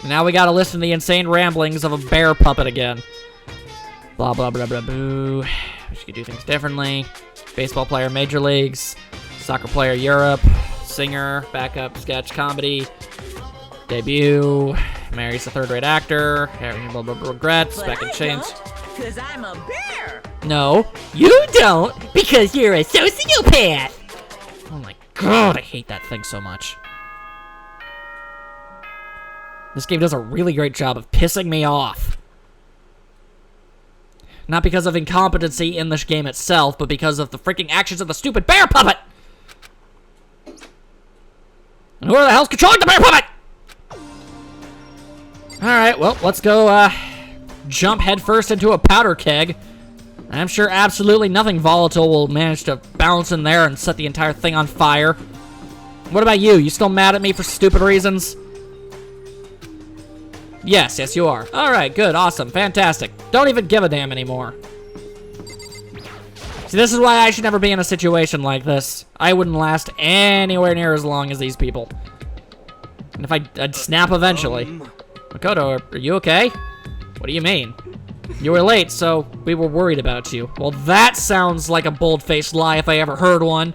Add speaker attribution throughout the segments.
Speaker 1: Now we gotta listen to the insane ramblings of a bear puppet again. Blah, blah, blah, blah, boo. Wish you could do things differently. Baseball player, major leagues. Soccer player, Europe. Singer, backup, sketch, comedy. Debut. Marries a third-rate actor. Blah, blah, blah, regrets.
Speaker 2: But
Speaker 1: back in
Speaker 2: I
Speaker 1: chains.
Speaker 2: don't, 'cause I'm a bear.
Speaker 1: No, you don't, because you're a sociopath. Oh my god, I hate that thing so much. This game does a really great job of pissing me off. Not because of incompetency in this game itself, but because of the freaking actions of the stupid bear puppet! And who the hell's controlling the bear puppet? Alright, well, let's go, jump headfirst into a powder keg. I'm sure absolutely nothing volatile will manage to bounce in there and set the entire thing on fire. What about you? You still mad at me for stupid reasons? Yes, you are. Alright, good, awesome, fantastic. Don't even give a damn anymore. See, this is why I should never be in a situation like this. I wouldn't last anywhere near as long as these people. And if I'd snap eventually. Makoto, are you okay? What do you mean? You were late, so we were worried about you. Well, that sounds like a bold-faced lie if I ever heard one.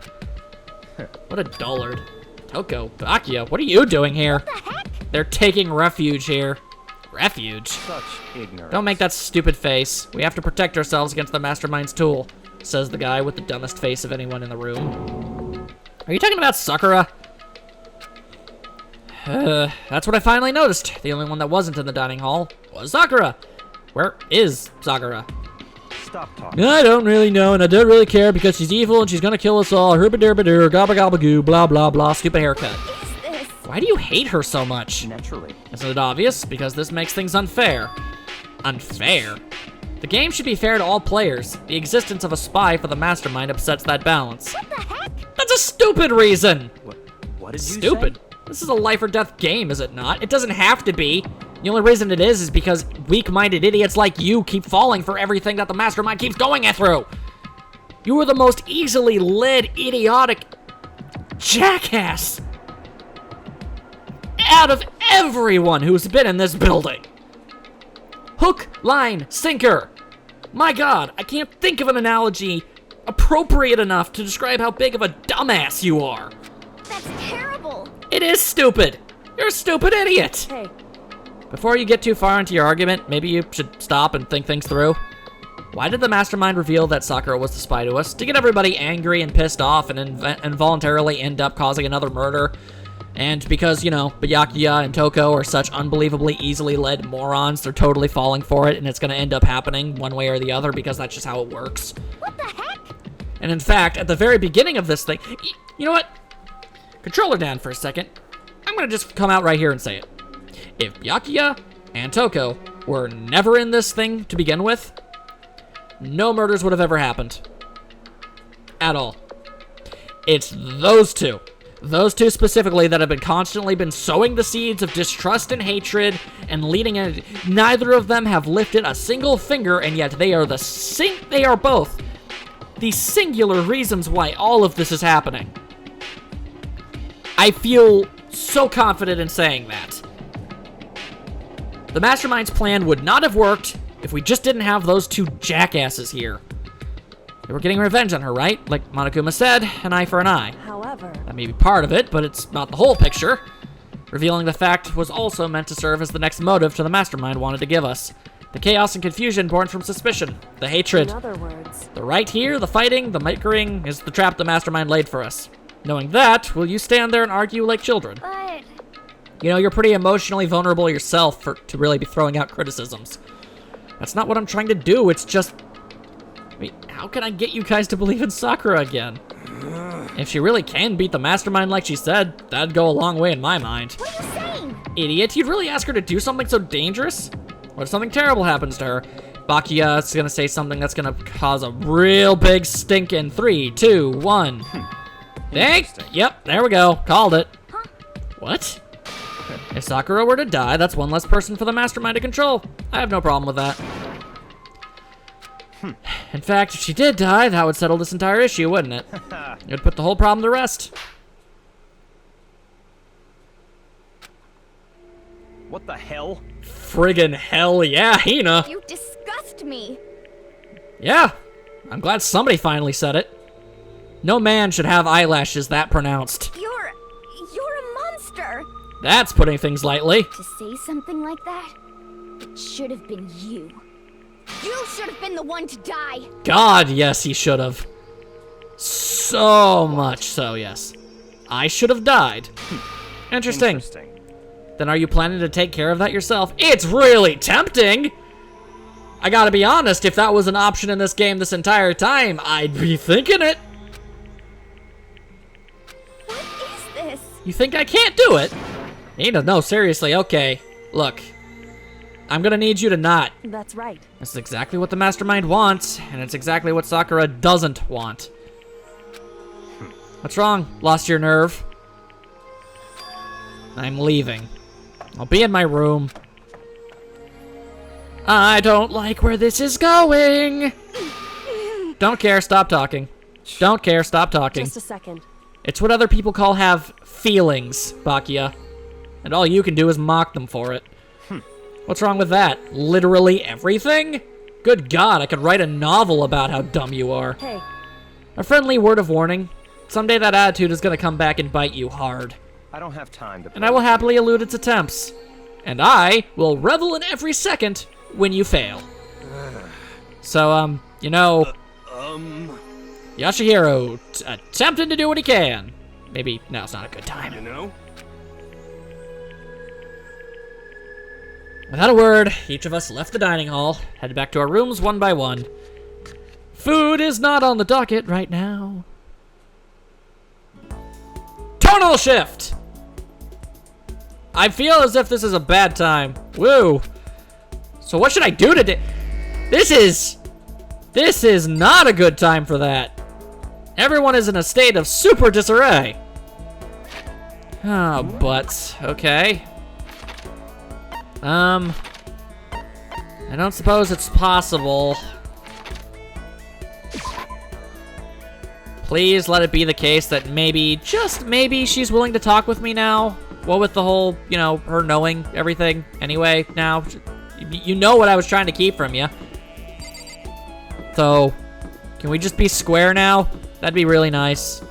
Speaker 1: What a dullard. Toko, Byakuya, what are you doing here?
Speaker 3: What the heck?
Speaker 1: They're taking refuge here. Refuge?
Speaker 4: Such ignorance.
Speaker 1: Don't make that stupid face. We have to protect ourselves against the Mastermind's tool, says the guy with the dumbest face of anyone in the room. Are you talking about Sakura? That's what I finally noticed. The only one that wasn't in the dining hall was Sakura. Where is Sakura?
Speaker 4: Stop talking.
Speaker 1: I don't really know, and I don't really care because she's evil and she's gonna kill us all. Herba-derba-dur, gabba-gabba-goo, blah, blah, blah. Stupid haircut.
Speaker 3: What is this?
Speaker 1: Why do you hate her so much?
Speaker 4: Naturally.
Speaker 1: Isn't it obvious? Because this makes things unfair. Unfair? The game should be fair to all players. The existence of a spy for the Mastermind upsets that balance.
Speaker 3: What the heck?
Speaker 1: That's a stupid reason!
Speaker 4: What did you
Speaker 1: Stupid.
Speaker 4: say?
Speaker 1: This is a life or death game, is it not? It doesn't have to be. The only reason it is because weak-minded idiots like you keep falling for everything that the Mastermind keeps going it through. You are the most easily led, idiotic jackass out of everyone who's been in this building. Hook, line, sinker. My god, I can't think of an analogy appropriate enough to describe how big of a dumbass you are.
Speaker 3: That's terrible.
Speaker 1: It is stupid. You're a stupid idiot.
Speaker 3: Hey,
Speaker 1: Before you get too far into your argument, maybe you should stop and think things through. Why did the Mastermind reveal that Sakura was the spy to us? To get everybody angry and pissed off and involuntarily end up causing another murder? And because, you know, Byakuya and Toko are such unbelievably easily led morons, they're totally falling for it, and it's gonna end up happening one way or the other because that's just how it works.
Speaker 3: what the heck?
Speaker 1: And in fact, at the very beginning of this thing, you know what? Controller down for a second. I'm gonna just come out right here and say it. If Byakuya and Toko were never in this thing to begin with, no murders would have ever happened. At all. It's those two specifically that have constantly been sowing the seeds of distrust and hatred and leading in. Neither of them have lifted a single finger, and yet they are both the singular reasons why all of this is happening. I feel so confident in saying that. The Mastermind's plan would not have worked if we just didn't have those two jackasses here. They were getting revenge on her, right? Like Monokuma said, an eye for an eye.
Speaker 3: However,
Speaker 1: That may be part of it, but it's not the whole picture. Revealing the fact was also meant to serve as the next motive to the Mastermind wanted to give us. The chaos and confusion born from suspicion, the hatred.
Speaker 3: in other words,
Speaker 1: The right here, the fighting, the bickering is the trap the Mastermind laid for us. Knowing that, will you stand there and argue like children?
Speaker 3: but
Speaker 1: You know, you're pretty emotionally vulnerable yourself to really be throwing out criticisms. That's not what I'm trying to do, it's just... I mean, how can I get you guys to believe in Sakura again? If she really can beat the Mastermind like she said, that'd go a long way in my mind.
Speaker 3: what are you saying?
Speaker 1: Idiot, you'd really ask her to do something so dangerous? What if something terrible happens to her? Byakuya is gonna say something that's gonna cause a real big stink in 3, 2, 1. Think? Yep, there we go. Called it.
Speaker 3: Huh?
Speaker 1: What? If Sakura were to die, that's one less person for the Mastermind to control. I have no problem with that. In fact, if she did die, that would settle this entire issue, wouldn't it? It would put the whole problem to rest.
Speaker 4: What the hell?
Speaker 1: Friggin' hell yeah, Hina.
Speaker 3: You disgust me.
Speaker 1: Yeah, I'm glad somebody finally said it. No man should have eyelashes that pronounced.
Speaker 3: You're a monster.
Speaker 1: That's putting things lightly.
Speaker 3: To say something like that, it should have been you. You should have been the one to die.
Speaker 1: God, yes, he should have. So much so, yes. I should have died. Interesting.
Speaker 4: Interesting.
Speaker 1: Then are you planning to take care of that yourself? It's really tempting! I gotta be honest, if that was an option in this game this entire time, I'd be thinking it.
Speaker 3: What is this?
Speaker 1: You think I can't do it? Nina, no, seriously, okay. Look, I'm gonna need you to not.
Speaker 5: That's right.
Speaker 1: This is exactly what the mastermind wants, and it's exactly what Sakura doesn't want. What's wrong? Lost your nerve? I'm leaving. I'll be in my room. I don't like where this is going. Don't care, stop talking. Don't care, stop talking.
Speaker 5: Just a second.
Speaker 1: It's what other people call have feelings, Byakuya. And all you can do is mock them for it. What's wrong with that? Literally everything? Good God, I could write a novel about how dumb you are.
Speaker 5: Hey,
Speaker 1: A friendly word of warning. Someday that attitude is gonna come back and bite you hard.
Speaker 4: I don't have time to.
Speaker 1: And I will happily elude its attempts. And I will revel in every second when you fail. So, you know, Yasuhiro attempting to do what he can. Maybe now's not a good time.
Speaker 4: You know?
Speaker 1: Without a word, each of us left the dining hall, headed back to our rooms one by one. Food is not on the docket right now. Tonal shift! I feel as if this is a bad time. Woo! So what should I do today? This is not a good time for that. Everyone is in a state of super disarray. Oh, but, okay. I don't suppose it's possible. Please let it be the case that maybe, just maybe, she's willing to talk with me now. What with the whole, you know, her knowing everything anyway now. You know what I was trying to keep from you. So, can we just be square now? That'd be really nice.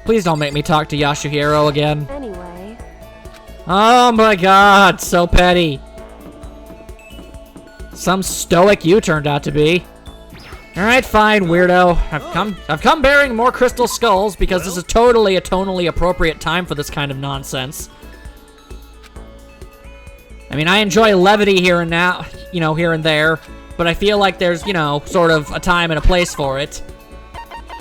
Speaker 1: Please don't make me talk to Yasuhiro again.
Speaker 5: anyway.
Speaker 1: Oh my God, so petty. Some stoic you turned out to be. All right, fine, weirdo. I've come bearing more crystal skulls because this is totally a tonally appropriate time for this kind of nonsense. I mean, I enjoy levity here and now, you know, here and there, but I feel like there's, you know, sort of a time and a place for it.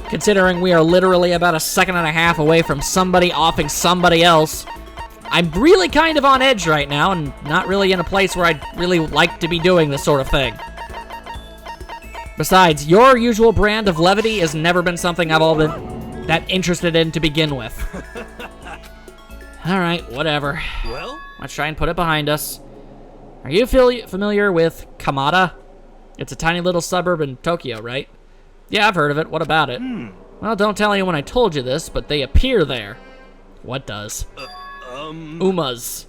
Speaker 1: Considering we are literally about a second and a half away from somebody offing somebody else, I'm really kind of on edge right now and not really in a place where I'd really like to be doing this sort of thing. Besides, your usual brand of levity has never been something I've all been that interested in to begin with. Alright, whatever.
Speaker 4: Well?
Speaker 1: Let's try and put it behind us. Are you familiar with Kamada? It's a tiny little suburb in Tokyo, right? Yeah, I've heard of it. What about it? Well, don't tell anyone I told you this, but they appear there. What does? Umas.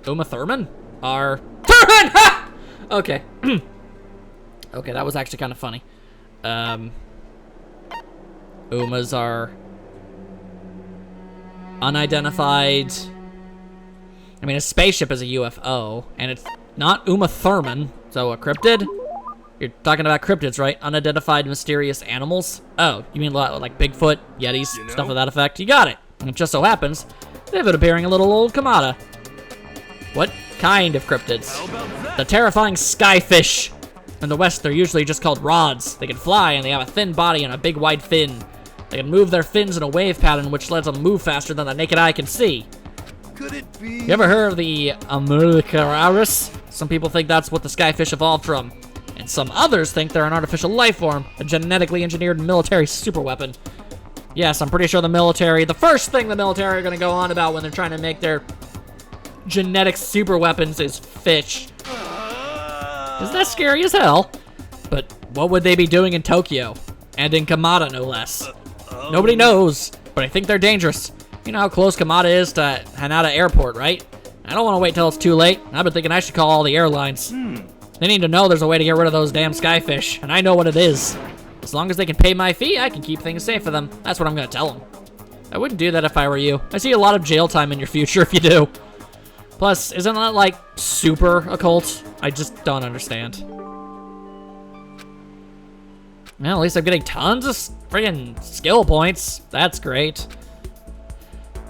Speaker 1: Uma Thurman? Are... Thurman! Ha! Okay. Okay, that was actually kind of funny. Umas are... unidentified... I mean, a spaceship is a UFO, and it's not Uma Thurman, so a cryptid? You're talking about cryptids, right? Unidentified mysterious animals? Oh, you mean like Bigfoot, Yetis,
Speaker 4: You know?
Speaker 1: stuff of that effect? You got it. And it just so happens, they've been appearing a little old Kamada. What kind of cryptids?
Speaker 4: How about that?
Speaker 1: The terrifying skyfish. In the West, they're usually just called rods. They can fly, and they have a thin body and a big wide fin. They can move their fins in a wave pattern, which lets them move faster than the naked eye can see.
Speaker 4: Could it be?
Speaker 1: You ever heard of the Amuricaraurus? Some people think that's what the skyfish evolved from. And some others think they're an artificial life form, a genetically engineered military superweapon. Yes, I'm pretty sure the first thing the military are going to go on about when they're trying to make their genetic superweapons is fish. Isn't that scary as hell? But what would they be doing in Tokyo? And in Kamada, no less. Nobody knows, but I think they're dangerous. You know how close Kamada is to Hanada Airport, right? I don't want to wait till it's too late. I've been thinking I should call all the airlines. They need to know there's a way to get rid of those damn skyfish, and I know what it is. As long as they can pay my fee, I can keep things safe for them. That's what I'm gonna tell them. I wouldn't do that if I were you. I see a lot of jail time in your future if you do. Plus, isn't that like super occult? I just don't understand. Well, at least I'm getting tons of friggin' skill points. That's great.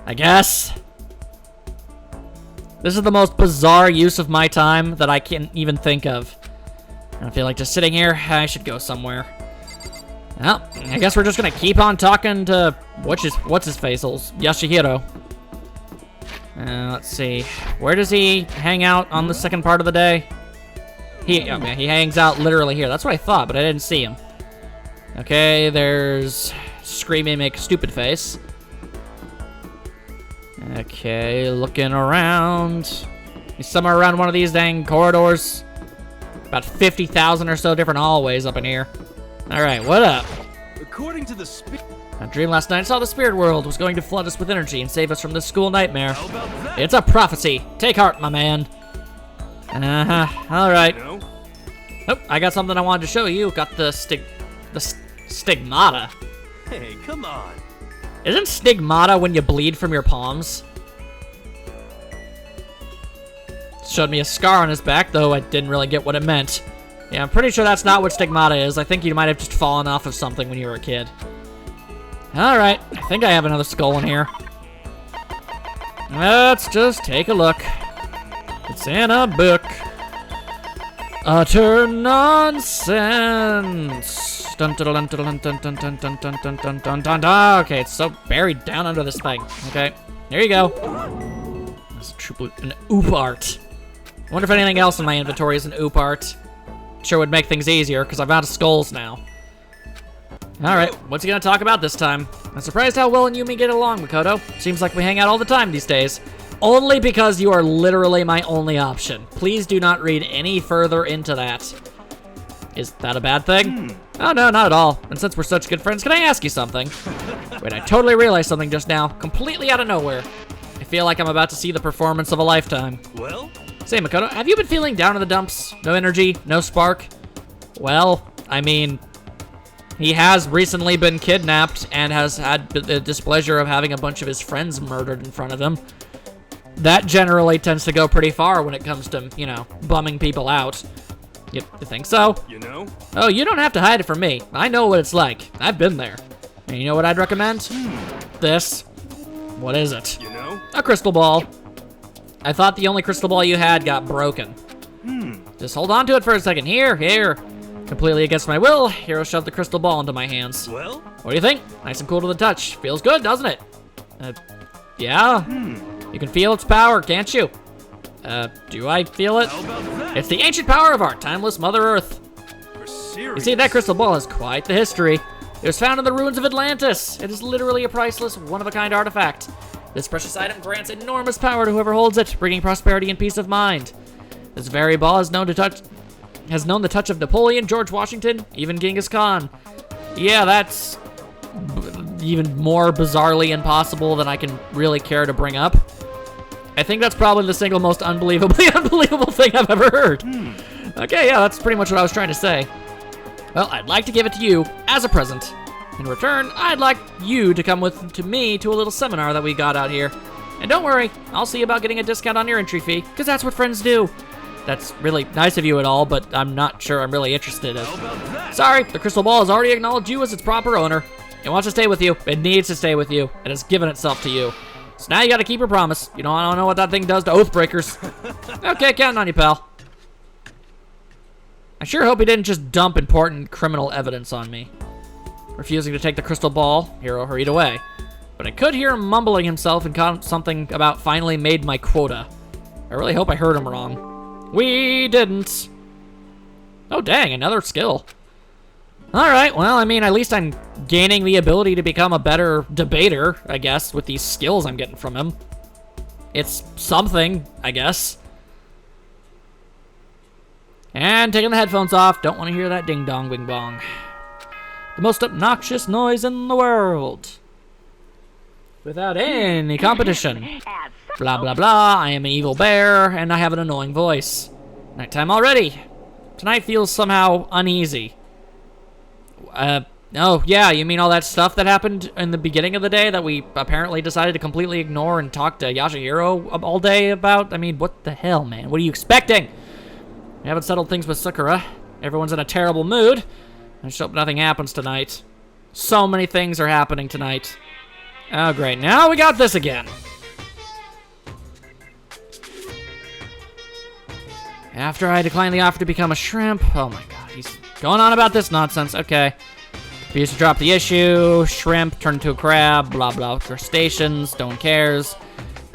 Speaker 1: I guess. This is the most bizarre use of my time that I can't even think of. I don't feel like just sitting here. I should go somewhere. Well, I guess we're just gonna keep on talking to what's his face, old Yasuhiro. Let's see. Where does he hang out on the second part of the day? He hangs out literally here. That's what I thought, but I didn't see him. Okay, there's Screaming Make Stupid Face. Okay, looking around. He's somewhere around one of these dang corridors. About 50,000 or so different hallways up in here. Alright, what up?
Speaker 4: According to the
Speaker 1: A dream last night saw the spirit world was going to flood us with energy and save us from this school nightmare.
Speaker 4: How about that?
Speaker 1: It's a prophecy. Take heart, my man. Alright.
Speaker 4: You know?
Speaker 1: Oh, I got something I wanted to show you. Got the stigmata.
Speaker 4: Hey, come on.
Speaker 1: Isn't stigmata when you bleed from your palms? Showed me a scar on his back, though I didn't really get what it meant. Yeah, I'm pretty sure that's not what stigmata is. I think you might have just fallen off of something when you were a kid. Alright, I think I have another skull in here. Let's just take a look. It's in a book. Utter nonsense. Dun, dun, dun, dun, dun, dun, dun, dun, dun, dun, dun, dun, dun, dun. Okay, it's so buried down under this thing. Okay, there you go. That's an oop art. I wonder if anything else in my inventory is an oop art. Sure would make things easier, because I'm out of skulls now. Alright, what's he gonna talk about this time? I'm surprised how well you and me get along, Makoto. Seems like we hang out all the time these days. Only because you are literally my only option. Please do not read any further into that. Is that a bad thing? Oh, no, not at all. And since we're such good friends, can I ask you something? Wait, I totally realized something just now, completely out of nowhere. I feel like I'm about to see the performance of a lifetime.
Speaker 4: Well?
Speaker 1: Say, Makoto, have you been feeling down in the dumps? No energy? No spark? Well, I mean, he has recently been kidnapped and has had the displeasure of having a bunch of his friends murdered in front of him. That generally tends to go pretty far when it comes to, you know, bumming people out. You think so?
Speaker 4: You know?
Speaker 1: Oh, you don't have to hide it from me. I know what it's like. I've been there. And you know what I'd recommend? This. What is it?
Speaker 4: You know?
Speaker 1: A crystal ball. I thought the only crystal ball you had got broken. Just hold on to it for a second. Here. Completely against my will, Hiro shoved the crystal ball into my hands.
Speaker 4: Well?
Speaker 1: What do you think? Nice and cool to the touch. Feels good, doesn't it? Yeah? You can feel its power, can't you? Do I feel it?
Speaker 4: How about that?
Speaker 1: It's the ancient power of our timeless Mother Earth.
Speaker 4: For serious?
Speaker 1: You see, that crystal ball has quite the history. It was found in the ruins of Atlantis. It is literally a priceless, one-of-a-kind artifact. This precious item grants enormous power to whoever holds it, bringing prosperity and peace of mind. This very ball has known the touch of Napoleon, George Washington, even Genghis Khan. Yeah, that's even more bizarrely impossible than I can really care to bring up. I think that's probably the single most unbelievably unbelievable thing I've ever heard. Okay, yeah, that's pretty much what I was trying to say. Well, I'd like to give it to you as a present. In return, I'd like you to come with me to a little seminar that we got out here. And don't worry, I'll see about getting a discount on your entry fee, because that's what friends do. That's really nice of you and all, but I'm not sure I'm really interested in.
Speaker 4: How about that?
Speaker 1: Sorry, the crystal ball has already acknowledged you as its proper owner. It wants to stay with you, it needs to stay with you, and it's given itself to you. So now you gotta keep your promise. You know, I don't know what that thing does to Oathbreakers. Okay, counting on you, pal. I sure hope he didn't just dump important criminal evidence on me. Refusing to take the crystal ball, Hiro hurried away. But I could hear him mumbling himself and something about finally made my quota. I really hope I heard him wrong. We didn't. Oh, dang, another skill. Alright, well, I mean, at least I'm gaining the ability to become a better debater, I guess, with these skills I'm getting from him. It's something, I guess. And taking the headphones off, don't want to hear that ding-dong, bing-bong. The most obnoxious noise in the world. Without any competition.
Speaker 2: At
Speaker 1: Blah, blah, blah. I am an evil bear, and I have an annoying voice. Nighttime already. Tonight feels somehow uneasy. Oh, yeah, you mean all that stuff that happened in the beginning of the day that we apparently decided to completely ignore and talk to Yasuhiro all day about? I mean, what the hell, man? What are you expecting? We haven't settled things with Sakura. Everyone's in a terrible mood. I just hope nothing happens tonight. So many things are happening tonight. Oh, great. Now we got this again. After I declined the offer to become a shrimp. Oh, my God. He's going on about this nonsense. Okay. We used to drop the issue. Shrimp turned into a crab. Blah, blah. Crustaceans. No one cares.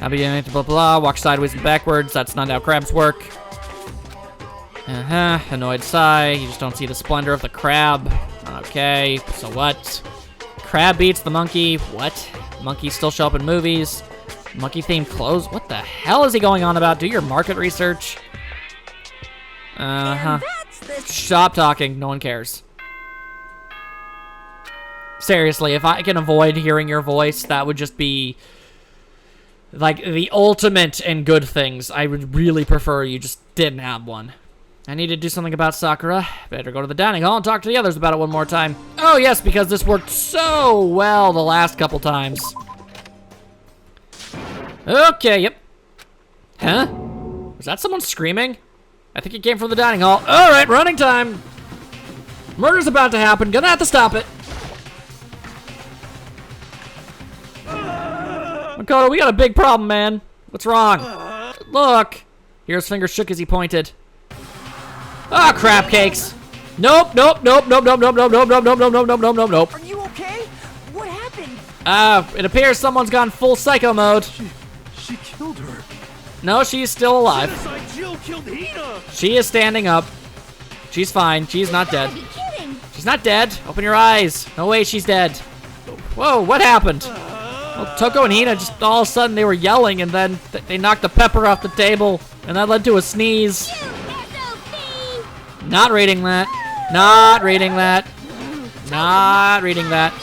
Speaker 1: I'll be doing blah, blah. Walk sideways and backwards. That's not how crabs work. Annoyed sigh. You just don't see the splendor of the crab. Okay, so what? Crab beats the monkey. What? Monkeys still show up in movies. Monkey-themed clothes. What the hell is he going on about? Do your market research. Stop talking. No one cares. Seriously, if I can avoid hearing your voice, that would just be like the ultimate in good things. I would really prefer you just didn't have one. I need to do something about Sakura. Better go to the dining hall and talk to the others about it one more time. Oh, yes, because this worked so well the last couple times. Okay, yep. Huh? Was that someone screaming? I think it came from the dining hall. All right, running time. Murder's about to happen. Gonna have to stop it. Makoto, we got a big problem, man. What's wrong? Look. Hero's finger shook as he pointed. Ah, crap cakes. Nope, nope, nope, nope, nope, nope, nope, nope, nope, nope, nope, nope, nope, nope, nope.
Speaker 2: Are you okay? What happened?
Speaker 1: It appears someone's gone full psycho mode.
Speaker 4: She killed her.
Speaker 1: No, she's still alive.
Speaker 4: Genocide Jill killed Hina.
Speaker 1: She is standing up. She's fine. She's not dead.
Speaker 3: Be kidding.
Speaker 1: She's not dead. Open your eyes. No way, she's dead. Whoa, what happened? Well, Toko and Hina just all of a sudden they were yelling and then they knocked the pepper off the table and that led to a sneeze. Not reading that. Not reading that. Not reading that.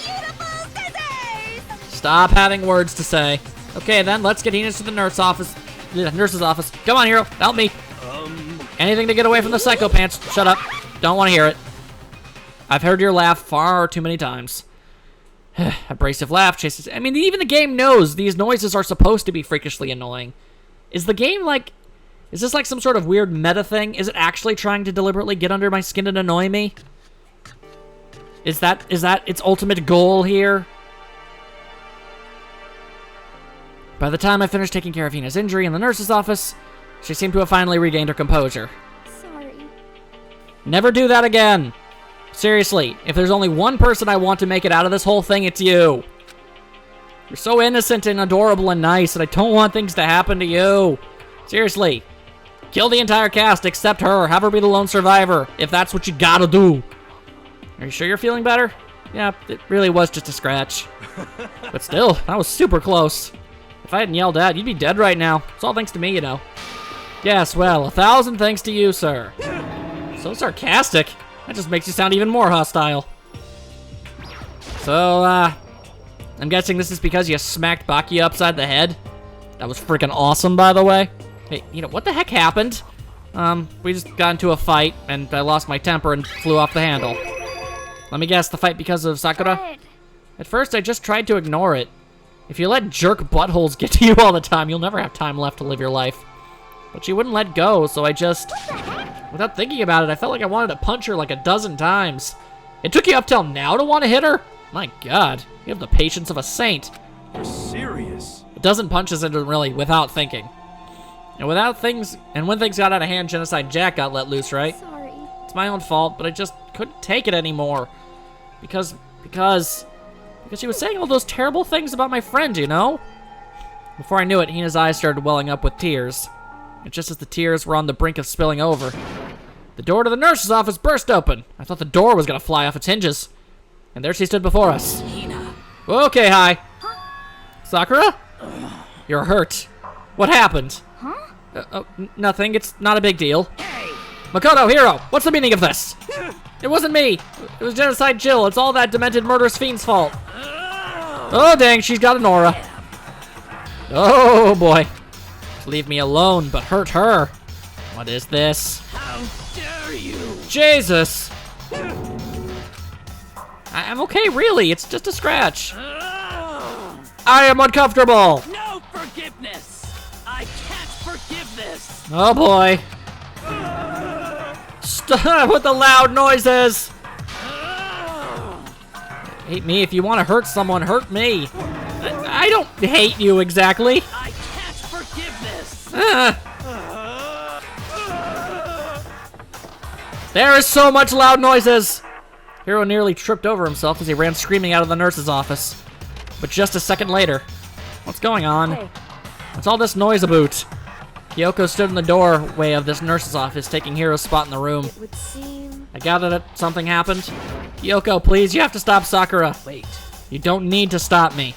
Speaker 1: Stop having words to say. Okay, then let's get Hina to the nurse's office. Come on, Hero, help me. Anything to get away from the psycho pants. Shut up. Don't want to hear it. I've heard your laugh far too many times. Abrasive laugh chases. I mean, even the game knows these noises are supposed to be freakishly annoying. Is the game like? Is this like some sort of weird meta thing? Is it actually trying to deliberately get under my skin and annoy me? Is that its ultimate goal here? By the time I finished taking care of Hina's injury in the nurse's office, she seemed to have finally regained her composure.
Speaker 3: Sorry.
Speaker 1: Never do that again. Seriously, if there's only one person I want to make it out of this whole thing, it's you. You're so innocent and adorable and nice, and I don't want things to happen to you. Seriously. Kill the entire cast except her. Have her be the lone survivor, if that's what you gotta do. Are you sure you're feeling better? Yeah, it really was just a scratch. But still, that was super close. If I hadn't yelled out, you'd be dead right now. It's all thanks to me, you know. Yes, well, 1,000 thanks to you, sir. So sarcastic. That just makes you sound even more hostile. So, I'm guessing this is because you smacked Byakuya upside the head? That was freaking awesome, by the way. Hey, you know, what the heck happened? We just got into a fight, and I lost my temper and flew off the handle. Let me guess, the fight because of Sakura? At first, I just tried to ignore it. If you let jerk buttholes get to you all the time, you'll never have time left to live your life. But she wouldn't let go, so I just... Without thinking about it, I felt like I wanted to punch her like a dozen times. It took you up till now to want to hit her? My God, you have the patience of a saint.
Speaker 4: You're serious.
Speaker 1: A dozen punches into really without thinking. And when things got out of hand, Genocide Jack got let loose, right?
Speaker 3: Sorry.
Speaker 1: It's my own fault, but I just couldn't take it anymore. Because she was saying all those terrible things about my friend, you know? Before I knew it, Hina's eyes started welling up with tears. And just as the tears were on the brink of spilling over, the door to the nurse's office burst open. I thought the door was gonna fly off its hinges. And there she stood before us.
Speaker 2: Hina.
Speaker 1: Okay, hi. Sakura? You're hurt. What happened? Nothing. It's not a big deal.
Speaker 2: Hey.
Speaker 1: Makoto, Hero, what's the meaning of this? It wasn't me. It was Genocide Jill. It's all that demented murderous fiend's fault. Oh, dang, she's got an aura. Oh, boy. leave me alone, but hurt her. What is this?
Speaker 2: How dare you?
Speaker 1: Jesus! I'm okay, really. It's just a scratch.
Speaker 2: Oh,
Speaker 1: I am uncomfortable.
Speaker 2: no forgiveness. I can't forgive this.
Speaker 1: Oh boy. Stop with the loud noises. Hate me. If you want to hurt someone, hurt me. I don't hate you exactly.
Speaker 2: I can't forgive this.
Speaker 1: There is so much loud noises. Hiro nearly tripped over himself as he ran screaming out of the nurse's office. But just a second later, what's going on?
Speaker 5: Hey.
Speaker 1: What's all this noise about? Kyoko stood in the doorway of this nurse's office, taking Hiro's spot in the room.
Speaker 5: It would seem...
Speaker 1: I gather that something happened. Kyoko, please, you have to stop Sakura.
Speaker 2: Wait.
Speaker 1: You don't need to stop me.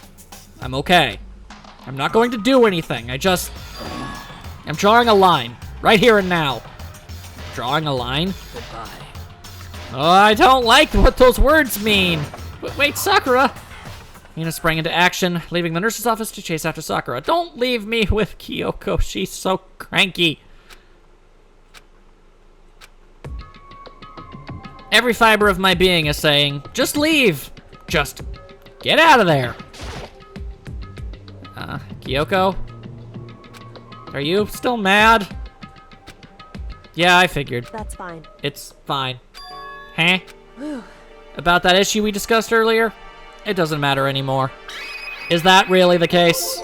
Speaker 1: I'm okay. I'm not going to do anything. I'm drawing a line. Right here and now. Drawing a line?
Speaker 2: Goodbye.
Speaker 1: Oh, I don't like what those words mean. Wait, Sakura. Mina sprang into action, leaving the nurse's office to chase after Sakura. Don't leave me with Kyoko. She's so cranky. Every fiber of my being is saying, just leave. Just get out of there. Kyoko? Are you still mad? Yeah, I figured.
Speaker 5: That's fine.
Speaker 1: It's fine. Huh? About that issue we discussed earlier? It doesn't matter anymore. Is that really the case?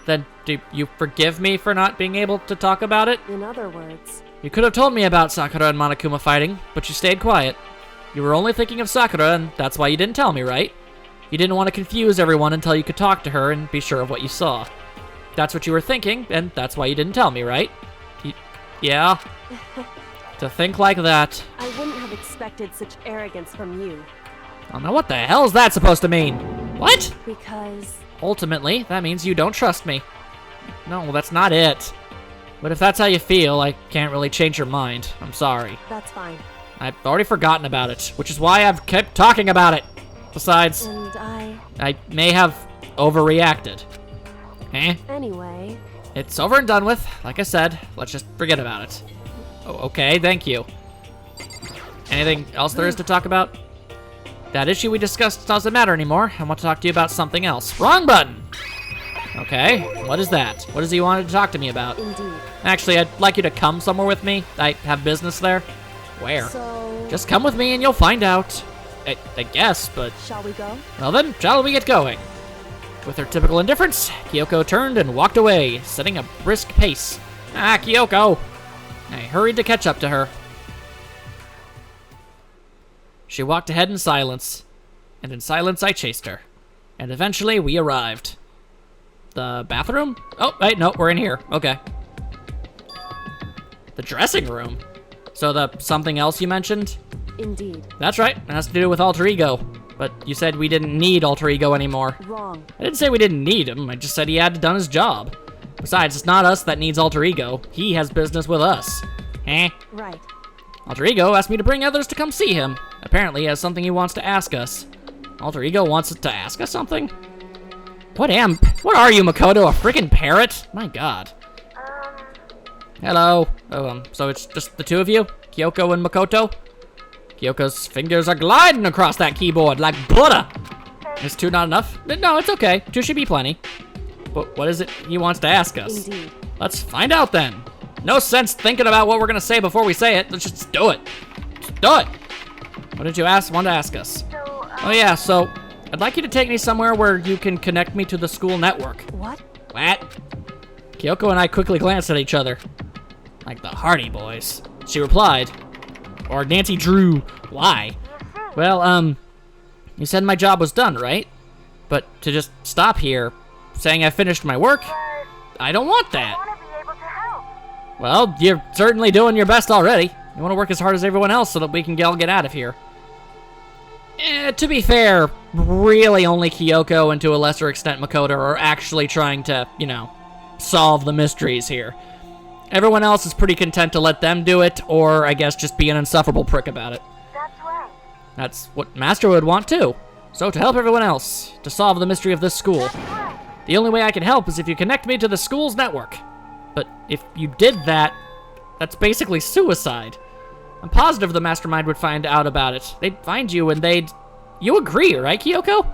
Speaker 1: Then do you forgive me for not being able to talk about it?
Speaker 5: In other words,
Speaker 1: You could have told me about Sakura and Monokuma fighting, but you stayed quiet. You were only thinking of Sakura, and that's why you didn't tell me, right? You didn't want to confuse everyone until you could talk to her and be sure of what you saw. That's what you were thinking, and that's why you didn't tell me, right? Yeah? To think like that.
Speaker 5: I wouldn't have expected such arrogance from you.
Speaker 1: Oh, now what the hell is that supposed to mean? What?
Speaker 5: Because...
Speaker 1: Ultimately, that means you don't trust me. No, that's not it. But if that's how you feel, I can't really change your mind. I'm sorry.
Speaker 5: That's fine.
Speaker 1: I've already forgotten about it, which is why I've kept talking about it. Besides,
Speaker 5: And
Speaker 1: I may have overreacted. Eh?
Speaker 5: Anyway...
Speaker 1: It's over and done with. Like I said, let's just forget about it. Oh, okay, thank you. Anything else there is to talk about? That issue we discussed doesn't matter anymore. I want to talk to you about something else. Wrong button! Okay, what is that? What does he want to talk to me about?
Speaker 5: Indeed.
Speaker 1: Actually, I'd like you to come somewhere with me. I have business there. Where?
Speaker 5: So...
Speaker 1: Just come with me and you'll find out. I guess, but...
Speaker 5: Shall we go?
Speaker 1: Well then, shall we get going? With her typical indifference, Kyoko turned and walked away, setting a brisk pace. Ah, Kyoko! I hurried to catch up to her. She walked ahead in silence, and in silence I chased her. And eventually we arrived. The bathroom? Oh, wait, no, we're in here. Okay. The dressing room? So the something else you mentioned?
Speaker 5: Indeed.
Speaker 1: That's right, it has to do with alter ego. But you said we didn't need alter ego anymore.
Speaker 5: Wrong.
Speaker 1: I didn't say we didn't need him, I just said he had done his job. Besides, it's not us that needs alter ego. He has business with us. Eh?
Speaker 5: Right.
Speaker 1: Alter ego asked me to bring others to come see him. Apparently he has something he wants to ask us. Alter ego wants to ask us something? What are you, Makoto, a freaking parrot? My god. Hello. Oh, so it's just the two of you? Kyoko and Makoto? Kyoko's fingers are gliding across that keyboard like butter. Is two not enough? No, it's okay. Two should be plenty. But what is it he wants to ask us?
Speaker 5: Indeed.
Speaker 1: Let's find out then. No sense thinking about what we're gonna say before we say it. Let's just do it. Just do it. What did you want to ask us? Oh yeah, so I'd like you to take me somewhere where you can connect me to the school network.
Speaker 5: What?
Speaker 1: What? Kyoko and I quickly glanced at each other. Like the Hardy Boys. She replied. Or Nancy Drew. Why? Well, you said my job was done, right? But to just stop here, saying I finished my work, I don't want that. Well, you're certainly doing your best already. You want to work as hard as everyone else so that we can all get out of here. To be fair, really only Kyoko and to a lesser extent Makoto are actually trying to, solve the mysteries here. Everyone else is pretty content to let them do it, or I guess just be an insufferable prick about it.
Speaker 6: That's right.
Speaker 1: That's what Master would want too. So to help everyone else, to solve the mystery of this school,
Speaker 6: That's right.
Speaker 1: the only way I can help is if you connect me to the school's network. But if you did that, that's basically suicide. I'm positive the mastermind would find out about it. They'd find you and they'd... You agree, right, Kyoko?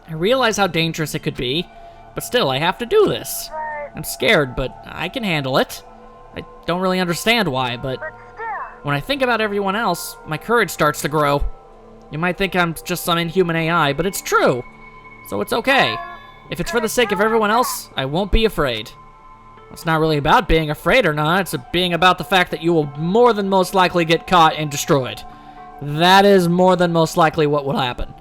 Speaker 1: I realize how dangerous it could be, but still, I have to do this. I'm scared, but I can handle it. I don't really understand why, but when I think about everyone else, my courage starts to grow. You might think I'm just some inhuman AI, but it's true. So it's okay. If it's for the sake of everyone else, I won't be afraid. It's not really about being afraid or not, it's being about the fact that you will more than most likely get caught and destroyed. That is more than most likely what will happen.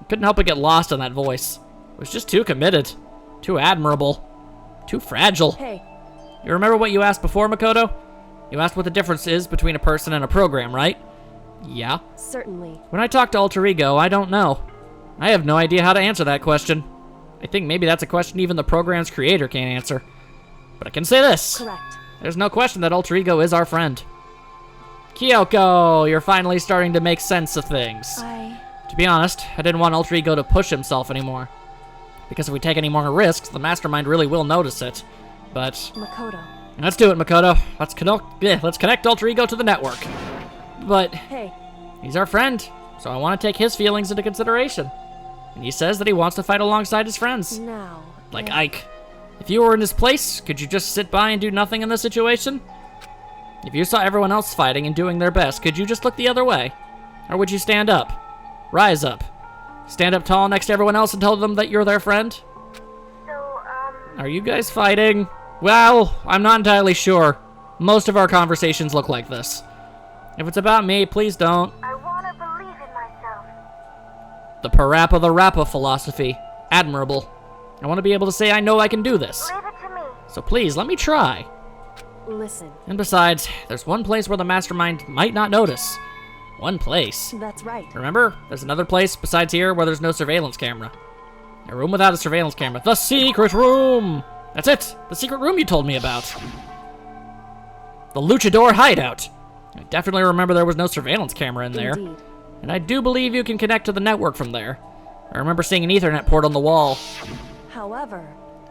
Speaker 1: I couldn't help but get lost in that voice. It was just too committed, too admirable, too fragile.
Speaker 5: Hey,
Speaker 1: You remember what you asked before, Makoto? You asked what the difference is between a person and a program, right? Yeah.
Speaker 5: certainly.
Speaker 1: When I talk to Alter Ego, I don't know. I have no idea how to answer that question. I think maybe that's a question even the program's creator can't answer. But I can say this.
Speaker 5: Correct.
Speaker 1: There's no question that Alter Ego is our friend. Kyoko, you're finally starting to make sense of things. To be honest, I didn't want Alter Ego to push himself anymore. Because if we take any more risks, the mastermind really will notice it. But
Speaker 5: Makoto.
Speaker 1: let's do it, Makoto. Let's connect Alter Ego to the network. But
Speaker 5: Hey,
Speaker 1: he's our friend, so I want to take his feelings into consideration. And he says that he wants to fight alongside his friends.
Speaker 5: now.
Speaker 1: Like Ike. If you were in his place, could you just sit by and do nothing in this situation? If you saw everyone else fighting and doing their best, could you just look the other way? Or would you stand up? Rise up. Stand up tall next to everyone else and tell them that you're their friend? Are you guys fighting? Well, I'm not entirely sure. Most of our conversations look like this. If it's about me, please don't.
Speaker 6: I want to believe in myself.
Speaker 1: The Parappa the Rappa philosophy. Admirable. I want to be able to say I know I can do this.
Speaker 6: Leave it to me.
Speaker 1: So please, let me try.
Speaker 5: Listen,
Speaker 1: And besides, there's one place where the mastermind might not notice. One place.
Speaker 5: that's right.
Speaker 1: Remember? There's another place besides here where there's no surveillance camera. A room without a surveillance camera. The secret room! That's it! The secret room you told me about. The luchador hideout. I definitely remember there was no surveillance camera in there.
Speaker 5: Indeed.
Speaker 1: And I do believe you can connect to the network from there. I remember seeing an Ethernet port on the wall.
Speaker 5: However,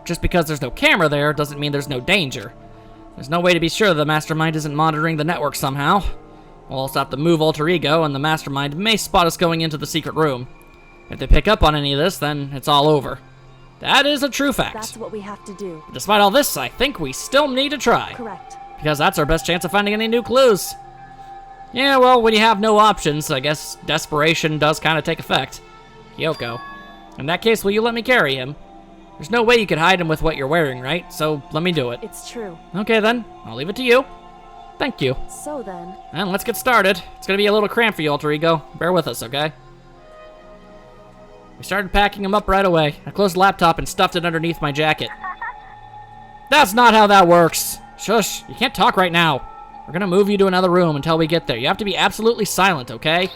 Speaker 1: Just because there's no camera there doesn't mean there's no danger. There's no way to be sure the mastermind isn't monitoring the network somehow. We'll also have to move Alter Ego, and the mastermind may spot us going into the secret room. If they pick up on any of this, then it's all over. That is a true fact.
Speaker 5: that's what we have to do.
Speaker 1: Despite all this, I think we still need to try.
Speaker 5: Correct.
Speaker 1: Because that's our best chance of finding any new clues. Yeah, well, when you have no options, I guess desperation does kind of take effect. Kyoko. In that case, will you let me carry him? There's no way you could hide him with what you're wearing, right? So let me do it.
Speaker 5: It's true.
Speaker 1: Okay then, I'll leave it to you. Thank you.
Speaker 5: So then,
Speaker 1: And let's get started. It's gonna be a little cramped for you, Alter Ego. Bear with us, okay? We started packing him up right away. I closed the laptop and stuffed it underneath my jacket. That's not how that works. Shush, you can't talk right now. We're gonna move you to another room until we get there. You have to be absolutely silent, okay?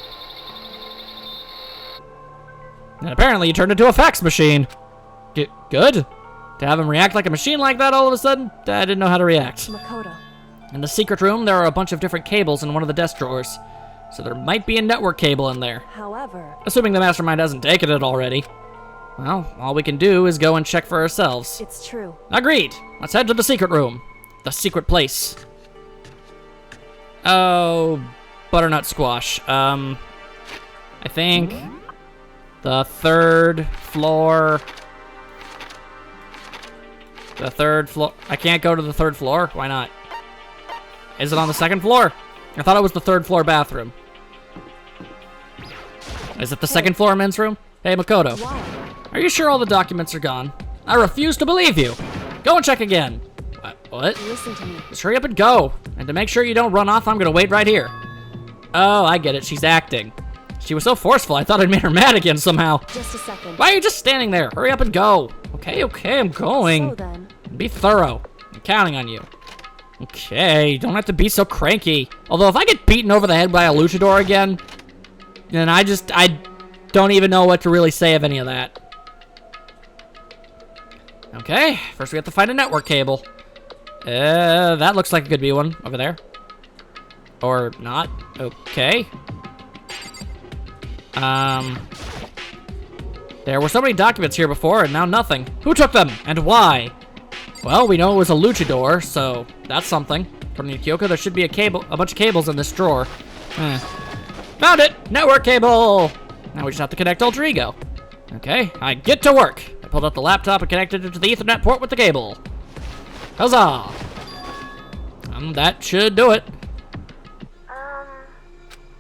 Speaker 1: And apparently you turned into a fax machine. Good? To have him react like a machine like that all of a sudden? I didn't know how to react.
Speaker 5: Makoto.
Speaker 1: In the secret room, there are a bunch of different cables in one of the desk drawers. So there might be a network cable in there.
Speaker 5: However,
Speaker 1: Assuming the mastermind hasn't taken it already. Well, all we can do is go and check for ourselves.
Speaker 5: it's true.
Speaker 1: Agreed. Let's head to the secret room. The secret place. Oh, butternut squash. I think the third floor. The third floor. I can't go to the third floor. Why not? Is it on the second floor? I thought it was the third floor bathroom. Is it the second floor men's room? Hey, Makoto.
Speaker 5: Why?
Speaker 1: Are you sure all the documents are gone? I refuse to believe you. Go and check again. What?
Speaker 5: Listen to me.
Speaker 1: Just hurry up and go. And to make sure you don't run off, I'm gonna wait right here. Oh, I get it. She's acting. She was so forceful, I thought I'd made her mad again somehow.
Speaker 5: Just a second.
Speaker 1: Why are you just standing there? Hurry up and go. Okay, I'm going.
Speaker 5: So then,
Speaker 1: Be thorough. I'm counting on you. Okay, don't have to be so cranky. Although if I get beaten over the head by a luchador again, then I don't even know what to really say of any of that. Okay, first we have to find a network cable. That looks like it could be one over there. Or not. Okay. There were so many documents here before and now nothing. Who took them and why? Well, we know it was a luchador, so that's something. According to Kyoko, there should be a bunch of cables in this drawer. Found it! Network cable! Now we just have to connect Alter Ego. Okay, I get to work. I pulled out the laptop and connected it to the Ethernet port with the cable. Huzzah! That should do it.
Speaker 6: That's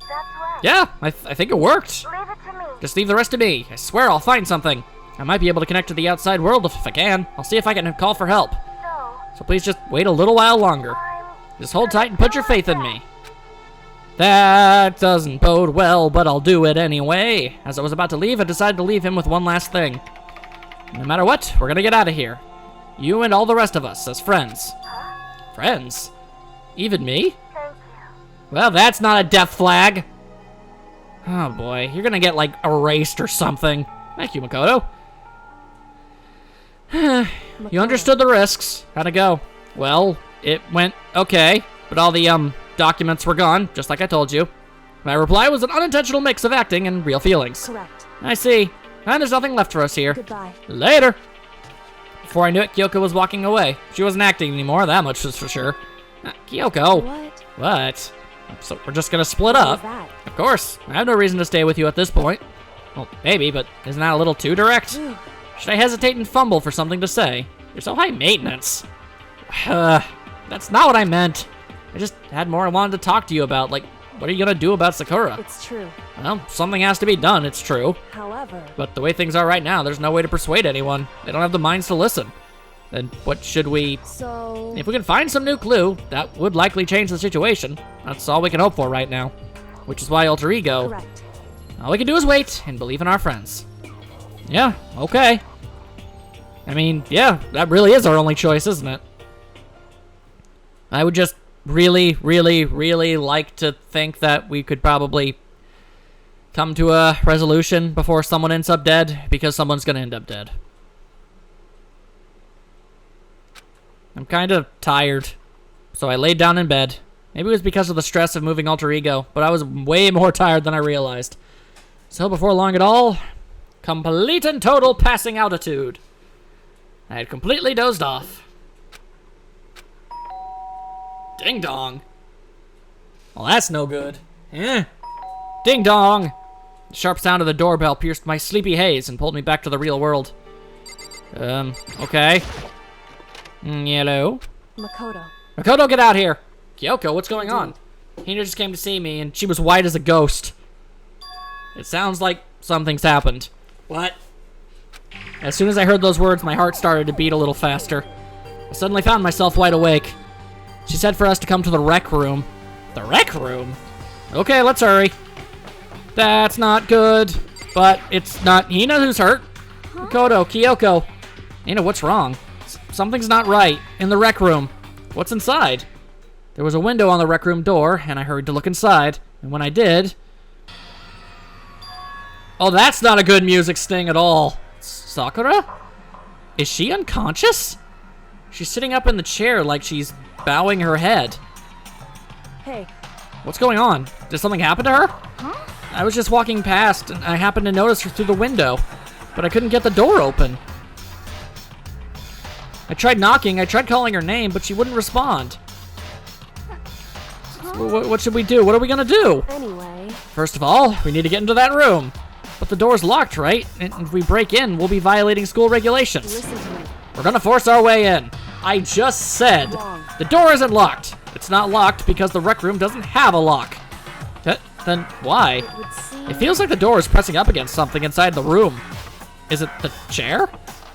Speaker 6: right.
Speaker 1: Yeah, I think it worked.
Speaker 6: Leave it to me.
Speaker 1: Just leave the rest to me. I swear I'll find something. I might be able to connect to the outside world if I can. I'll see if I can call for help. So please just wait a little while longer. Just hold tight and put your faith in me. That doesn't bode well, but I'll do it anyway. As I was about to leave, I decided to leave him with one last thing. No matter what, we're gonna get out of here. You and all the rest of us as friends. Friends? Even me?
Speaker 6: Thank you.
Speaker 1: Well, that's not a death flag. Oh boy, you're gonna get like erased or something. Thank you, Makoto. You understood the risks. How'd it go? Well, it went okay, but all the documents were gone, just like I told you. My reply was an unintentional mix of acting and real feelings.
Speaker 5: Correct.
Speaker 1: I see. And there's nothing left for us here.
Speaker 5: Goodbye.
Speaker 1: Later. Before I knew it, Kyoko was walking away. She wasn't acting anymore, that much was for sure. Kyoko.
Speaker 5: What?
Speaker 1: What? So we're just gonna split
Speaker 5: What
Speaker 1: up?
Speaker 5: was that?
Speaker 1: Of course. I have no reason to stay with you at this point. Well, maybe, but isn't that a little too direct?
Speaker 5: Phew.
Speaker 1: Should I hesitate and fumble for something to say? You're so high maintenance. That's not what I meant. I just had more I wanted to talk to you about. Like, what are you gonna do about Sakura?
Speaker 5: It's true.
Speaker 1: Well, something has to be done, it's true.
Speaker 5: However,
Speaker 1: But the way things are right now, there's no way to persuade anyone. They don't have the minds to listen. Then what should we...
Speaker 5: so
Speaker 1: If we can find some new clue, that would likely change the situation. That's all we can hope for right now. Which is why Alter Ego...
Speaker 5: correct.
Speaker 1: All we can do is wait and believe in our friends. Yeah, okay. I mean, yeah, that really is our only choice, isn't it? I would just really, really, really like to think that we could probably come to a resolution before someone ends up dead, because someone's gonna end up dead. I'm kind of tired, so I laid down in bed. Maybe it was because of the stress of moving Alter Ego, but I was way more tired than I realized. So before long at all, complete and total passing outitude. I had completely dozed off. Ding dong. Well, that's no good. Ding dong. The sharp sound of the doorbell pierced my sleepy haze and pulled me back to the real world. Okay. Hello?
Speaker 5: Makoto.
Speaker 1: Makoto, get out here. Kyoko, what's going on? Hina just came to see me, and she was white as a ghost. It sounds like something's happened. What? As soon as I heard those words, my heart started to beat a little faster. I suddenly found myself wide awake. She said for us to come to the rec room. The rec room? Okay, let's hurry. That's not good. But it's not Hina who's hurt. Makoto, Kyoko. Hina, what's wrong? Something's not right. In the rec room. What's inside? There was a window on the rec room door, and I hurried to look inside. And when I did... Oh, that's not a good music sting at all. Sakura? Is she unconscious? She's sitting up in the chair like she's bowing her head.
Speaker 5: Hey,
Speaker 1: What's going on? Did something happen to her?
Speaker 3: Huh?
Speaker 1: I was just walking past, and I happened to notice her through the window, but I couldn't get the door open. I tried knocking, I tried calling her name, but she wouldn't respond. What should we do? What are we gonna do?
Speaker 5: anyway,
Speaker 1: First of all, we need to get into that room. But the door's locked, right? And if we break in, we'll be violating school regulations.
Speaker 5: listen to me.
Speaker 1: We're gonna force our way in. I just said
Speaker 5: Wrong.
Speaker 1: the door isn't locked. It's not locked because the rec room doesn't have a lock. Then why?
Speaker 5: It would seem
Speaker 1: It feels like the door is pressing up against something inside the room. Is it the chair?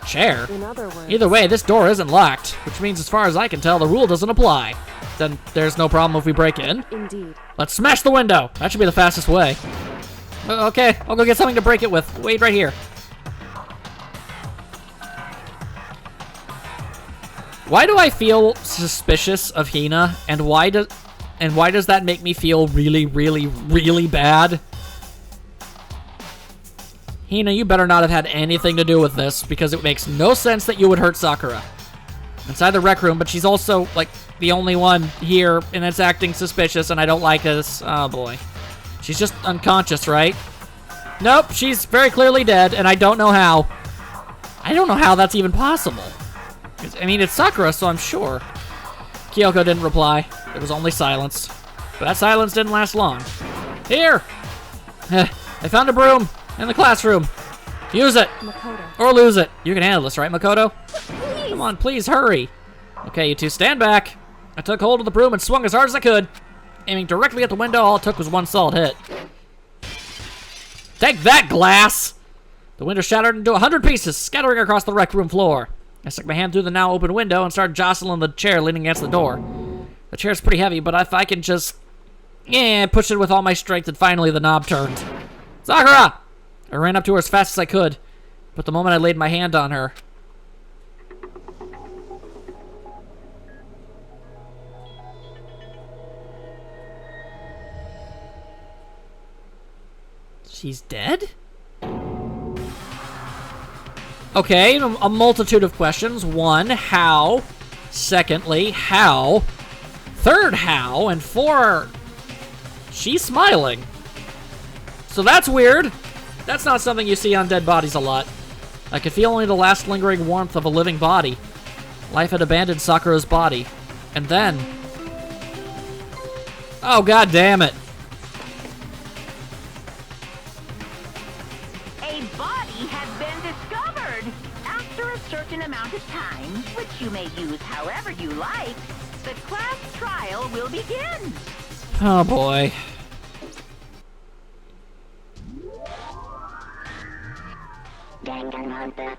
Speaker 1: Chair?
Speaker 5: in other words.
Speaker 1: Either way, this door isn't locked, which means as far as I can tell, the rule doesn't apply. Then there's no problem if we break in.
Speaker 5: Indeed.
Speaker 1: Let's smash the window. That should be the fastest way. Okay, I'll go get something to break it with. Wait right here. Why do I feel suspicious of Hina, and why does that make me feel really, really, really bad? Hina, you better not have had anything to do with this, because it makes no sense that you would hurt Sakura. Inside the rec room, but she's also, like, the only one here, and it's acting suspicious, and I don't like this. Oh, boy. She's just unconscious, right? Nope, she's very clearly dead, and I don't know how. I don't know how that's even possible. I mean, it's Sakura, so I'm sure. Kyoko didn't reply. There was only silence. But that silence didn't last long. Here! I found a broom in the classroom. Use it!
Speaker 5: Makoto.
Speaker 1: Or lose it. You can handle this, right, Makoto?
Speaker 3: Please.
Speaker 1: Come on, please, hurry. Okay, you two, stand back. I took hold of the broom and swung as hard as I could. Aiming directly at the window, all it took was one solid hit. Take that, glass! The window shattered into 100 pieces, scattering across the rec room floor. I stuck my hand through the now open window and started jostling the chair leaning against the door. The chair's pretty heavy, but if I can just... push it with all my strength, and finally the knob turned. Sakura! I ran up to her as fast as I could, but the moment I laid my hand on her... She's dead? Okay, a multitude of questions. One, how? Secondly, how? Third, how? And four, she's smiling. So that's weird. That's not something you see on dead bodies a lot. I could feel only the last lingering warmth of a living body. Life had abandoned Sakura's body. And then... oh, god damn it.
Speaker 7: A body has been discovered. After a certain amount of time, which you may use however you like, the class trial will begin.
Speaker 1: Oh boy.
Speaker 6: Danganronpa.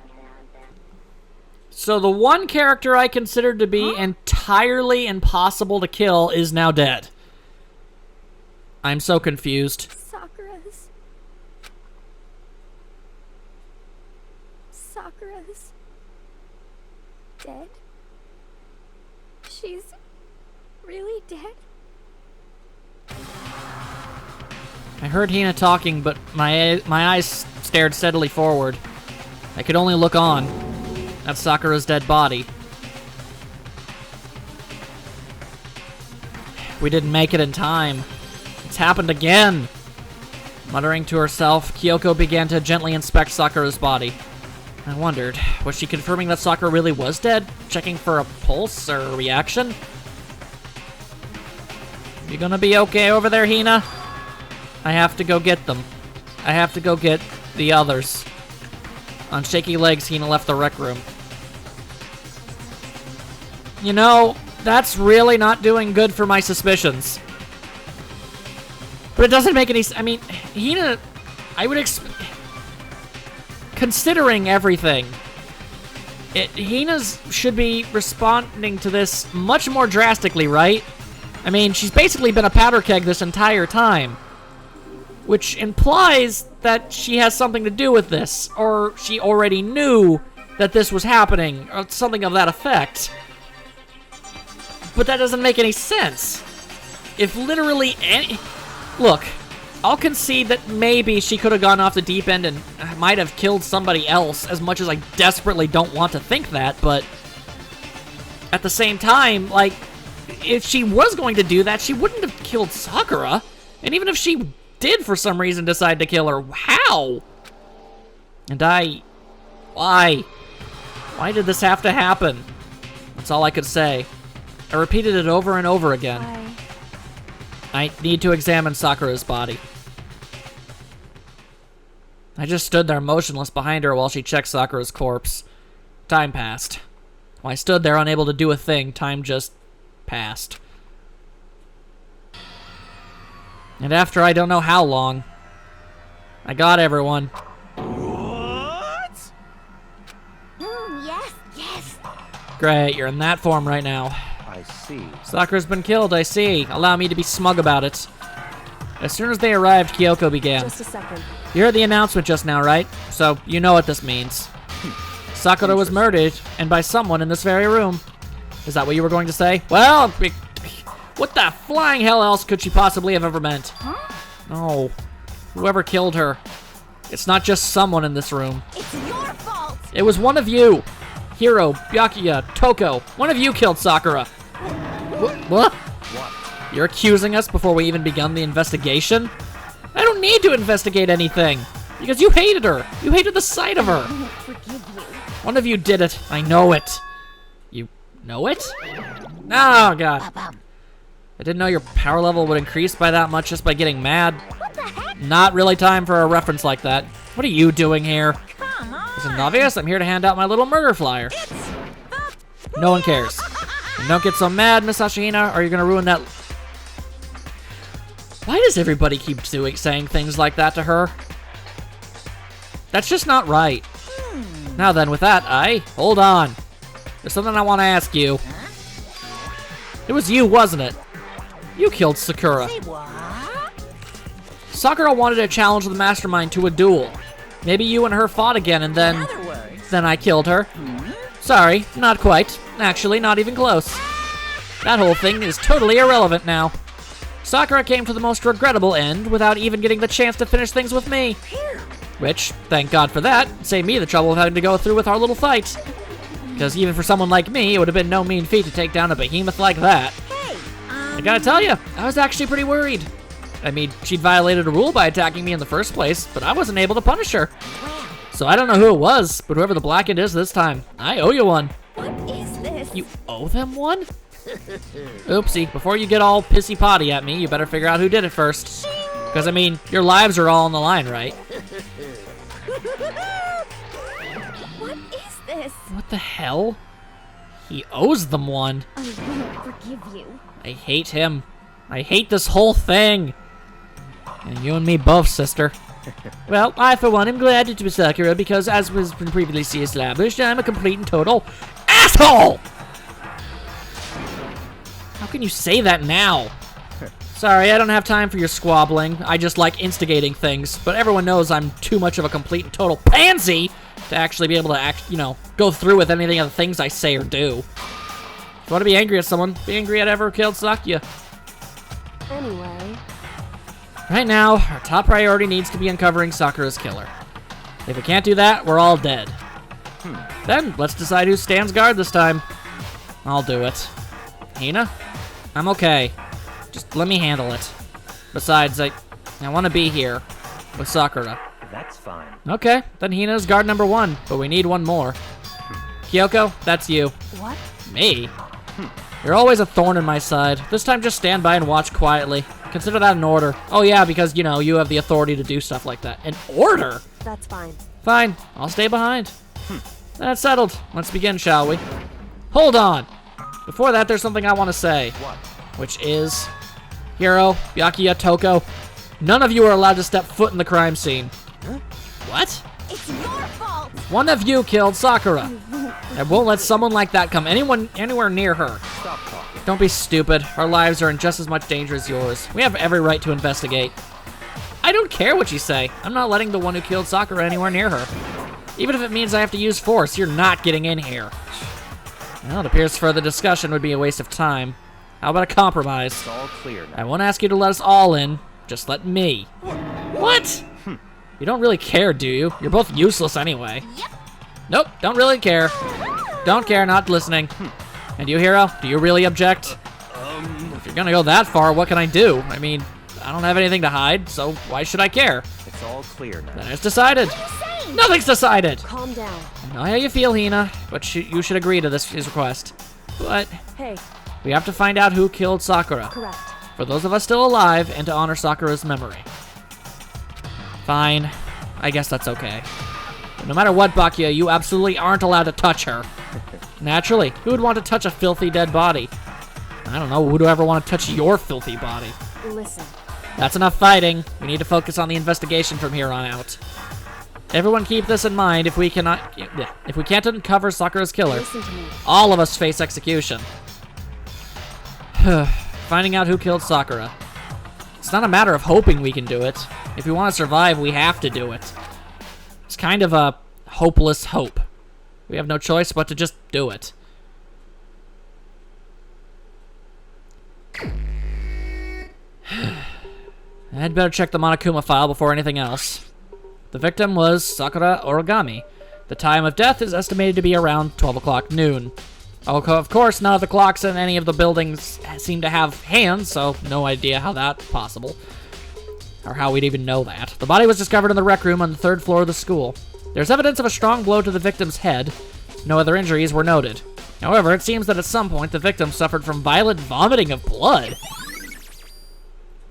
Speaker 1: So the one character I considered to be entirely impossible to kill is now dead. I'm so confused.
Speaker 3: Sakura's dead? She's really dead?
Speaker 1: I heard Hina talking, but my eyes stared steadily forward. I could only look on at Sakura's dead body. We didn't make it in time. It's happened again. Muttering to herself, Kyoko began to gently inspect Sakura's body. I wondered, was she confirming that Sakura really was dead? Checking for a pulse or a reaction? You gonna be okay over there, Hina? I have to go get them. I have to go get the others. On shaky legs, Hina left the rec room. You know, that's really not doing good for my suspicions. But it doesn't make any sense. I mean, Hina, I would considering everything, Hina's should be responding to this much more drastically, right? I mean, she's basically been a powder keg this entire time. Which implies that she has something to do with this, or she already knew that this was happening, or something of that effect. But that doesn't make any sense. If literally any... Look, I'll concede that maybe she could have gone off the deep end and might have killed somebody else, as much as I desperately don't want to think that, but... At the same time, like, if she was going to do that, she wouldn't have killed Sakura. And even if she did for some reason decide to kill her, how? And why? Why did this have to happen? That's all I could say. I repeated it over and over again. I need to examine Sakura's body. I just stood there motionless behind her while she checked Sakura's corpse. Time passed. While I stood there unable to do a thing, time just passed. And after I don't know how long, I got everyone.
Speaker 4: What?
Speaker 3: Yes.
Speaker 1: Great, you're in that form right now.
Speaker 4: I see.
Speaker 1: Sakura's been killed, I see. Allow me to be smug about it. As soon as they arrived, Kyoko began.
Speaker 5: Just a second.
Speaker 1: You heard the announcement just now, right? So, you know what this means. Sakura was murdered, and by someone in this very room. Is that what you were going to say? Well, what the flying hell else could she possibly have ever meant? No. Whoever killed her. It's not just someone in this room.
Speaker 3: It's your fault!
Speaker 1: It was one of you. Hiro, Byakuya, Toko. One of you killed Sakura. What? You're accusing us before we even begun the investigation? I don't need to investigate anything. Because you hated her. You hated the sight of her.
Speaker 3: I won't forgive you.
Speaker 1: One of you did it. I know it. know it? Oh, God. I didn't know your power level would increase by that much just by getting mad.
Speaker 3: What the heck?
Speaker 1: Not really time for a reference like that. What are you doing here?
Speaker 7: Come on.
Speaker 1: Isn't it obvious? I'm here to hand out my little murder flyer. No one cares. And don't get so mad, Miss Ashihina, or you're gonna ruin that. Why does everybody keep saying things like that to her? That's just not right. Now then, with that, hold on. There's something I want to ask you. It was you, wasn't it? You killed Sakura.
Speaker 7: Say what?
Speaker 1: Sakura wanted to challenge the mastermind to a duel. Maybe you and her fought again, and then...
Speaker 7: In other words,
Speaker 1: Then I killed her. Sorry, not quite. Actually, not even close. That whole thing is totally irrelevant now. Sakura came to the most regrettable end without even getting the chance to finish things with me. Which, thank God for that, saved me the trouble of having to go through with our little fight. Because even for someone like me, it would have been no mean feat to take down a behemoth like that. I gotta tell you, I was actually pretty worried. I mean, she'd violated a rule by attacking me in the first place, but I wasn't able to punish her. So I don't know who it was, but whoever the Blackened is this time, I owe you one.
Speaker 3: What is this?
Speaker 1: You owe them one? Oopsie, before you get all pissy-potty at me, you better figure out who did it first. Because, I mean, your lives are all on the line, right?
Speaker 3: What is this?
Speaker 1: What the hell? He owes them one.
Speaker 3: I won't forgive you.
Speaker 1: I hate him. I hate this whole thing. And you and me both, sister. Well, I, for one, am glad it was Sakura because, as was previously established, I'm a complete and total ASSHOLE! How can you say that now? Sorry, I don't have time for your squabbling. I just like instigating things, but everyone knows I'm too much of a complete and total pansy to actually be able to, go through with anything of the things I say or do. If you want to be angry at someone, be angry at whoever killed Sakura.
Speaker 5: Anyway,
Speaker 1: Right now, our top priority needs to be uncovering Sakura's killer. If we can't do that, we're all dead. Then, let's decide who stands guard this time. I'll do it. Hina? I'm okay. Just let me handle it. Besides, I want to be here with Sakura.
Speaker 8: That's fine.
Speaker 1: Okay, then Hina's guard number 1, but we need one more. Kyoko, that's you.
Speaker 5: what?
Speaker 1: Me? You're always a thorn in my side. This time just stand by and watch quietly. Consider that an order. Oh yeah, because, you have the authority to do stuff like that. An order?
Speaker 5: That's fine.
Speaker 1: Fine, I'll stay behind. That's settled. Let's begin, shall we? Hold on! Before that, there's something I want to say.
Speaker 8: What?
Speaker 1: Which is... Hiro, Byakuya, Toko, none of you are allowed to step foot in the crime scene. What?
Speaker 3: It's your fault.
Speaker 1: One of you killed Sakura. I won't let someone like that come anywhere near her.
Speaker 8: Stop talking.
Speaker 1: Don't be stupid. Our lives are in just as much danger as yours. We have every right to investigate. I don't care what you say. I'm not letting the one who killed Sakura anywhere near her. Even if it means I have to use force, you're not getting in here. Well, it appears further discussion would be a waste of time. How about a compromise?
Speaker 8: It's all clear now.
Speaker 1: I won't ask you to let us all in. Just let me. What? You don't really care, do you? You're both useless anyway.
Speaker 3: Yep.
Speaker 1: Nope, don't really care. Don't care, not listening. And you, Hiro, do you really object? If you're gonna go that far, what can I do? I mean, I don't have anything to hide, so why should I care?
Speaker 8: It's all clear now.
Speaker 1: Then it's decided. Nothing's decided.
Speaker 5: Calm down.
Speaker 1: I know how you feel, Hina, but you should agree to his request. But
Speaker 5: Hey,
Speaker 1: we have to find out who killed Sakura.
Speaker 5: correct.
Speaker 1: For those of us still alive, and to honor Sakura's memory. Fine. I guess that's okay. But no matter what, Byakuya, you absolutely aren't allowed to touch her. Naturally, who would want to touch a filthy dead body? I don't know, who would ever want to touch your filthy body?
Speaker 5: Listen,
Speaker 1: That's enough fighting. We need to focus on the investigation from here on out. Everyone keep this in mind. If we can't uncover Sakura's killer,
Speaker 5: listen to me.
Speaker 1: all of us face execution. Finding out who killed Sakura. It's not a matter of hoping we can do it. If we want to survive, we have to do it. It's kind of a hopeless hope. We have no choice but to just do it. I'd better check the Monokuma file before anything else. The victim was Sakura Origami. The time of death is estimated to be around 12 o'clock noon. Of course, none of the clocks in any of the buildings seem to have hands, so no idea how that's possible. Or how we'd even know that. The body was discovered in the rec room on the 3rd floor of the school. There's evidence of a strong blow to the victim's head. No other injuries were noted. However, it seems that at some point the victim suffered from violent vomiting of blood.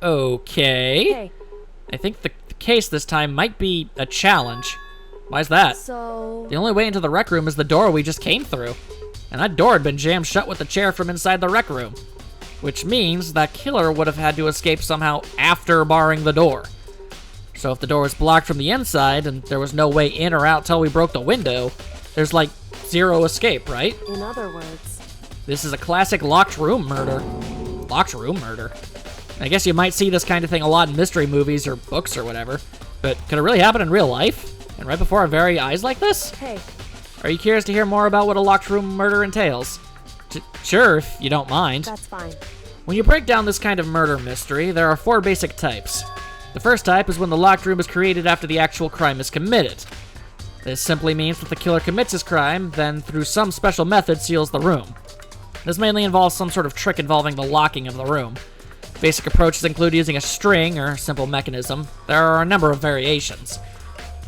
Speaker 1: Okay.
Speaker 5: Hey,
Speaker 1: I think the case this time might be a challenge. Why's that?
Speaker 5: so...
Speaker 1: The only way into the rec room is the door we just came through. And that door had been jammed shut with the chair from inside the rec room. Which means that killer would have had to escape somehow after barring the door. So if the door was blocked from the inside and there was no way in or out till we broke the window, there's like zero escape, right?
Speaker 5: In other words,
Speaker 1: This is a classic locked room murder. Locked room murder. I guess you might see this kind of thing a lot in mystery movies or books or whatever. But could it really happen in real life? And right before our very eyes like this?
Speaker 5: hey,
Speaker 1: Are you curious to hear more about what a locked room murder entails? Sure, if you don't mind.
Speaker 5: that's fine.
Speaker 1: When you break down this kind of murder mystery, there are 4 basic types. The first type is when the locked room is created after the actual crime is committed. This simply means that the killer commits his crime, then through some special method seals the room. This mainly involves some sort of trick involving the locking of the room. Basic approaches include using a string or simple mechanism. There are a number of variations.